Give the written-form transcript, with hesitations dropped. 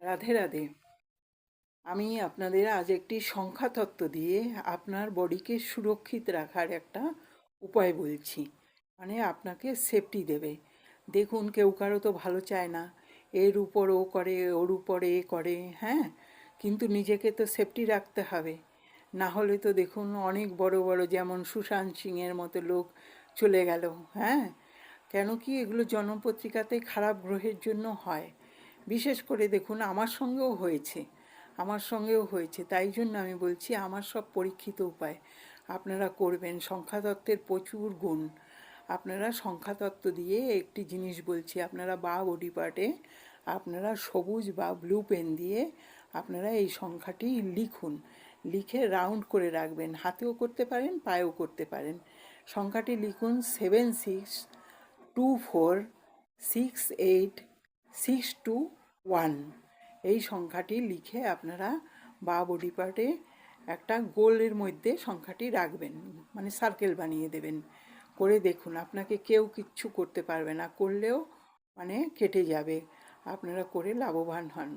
রাধে রাধে। আমি আপনাদের আজ একটি সংখ্যাতত্ত্ব দিয়ে আপনার বডিকে সুরক্ষিত রাখার একটা উপায় বলছি। মানে আপনাকে সেফটি দেবে। দেখুন, কেউ কারো তো ভালো চায় না, এর উপর ও করে, ওর উপর এ করে, হ্যাঁ, কিন্তু নিজেকে তো সেফটি রাখতে হবে। না হলে তো দেখুন অনেক বড় বড়, যেমন সুশান্ত সিংয়ের মতো লোক চলে গেল। হ্যাঁ, কেন কি এগুলো জনপত্রিকাতে খারাপ গ্রহের জন্য হয়। বিশেষ করে দেখুন, আমার সঙ্গেও হয়েছে, তাই জন্য আমি বলছি আমার সব পরীক্ষিত উপায় আপনারা করবেন। সংখ্যাতত্ত্বের প্রচুর গুণ। আপনারা সংখ্যাতত্ত্ব দিয়ে একটি জিনিস বলছি, আপনারা বডি পার্টে আপনারা সবুজ বা ব্লু পেন দিয়ে আপনারা এই সংখ্যাটি লিখুন। লিখে রাউন্ড করে রাখবেন, হাতেও করতে পারেন, পায়েও করতে পারেন। সংখ্যাটি লিখুন 76246862 এই সংখ্যাটি লিখে আপনারা বডি পার্টে একটা গোলের মধ্যে সংখ্যাটি রাখবেন, মানে সার্কেল বানিয়ে দেবেন। করে দেখুন, আপনাকে কেউ কিচ্ছু করতে পারবে না, করলেও মানে কেটে যাবে। আপনারা করে লাভবান হন।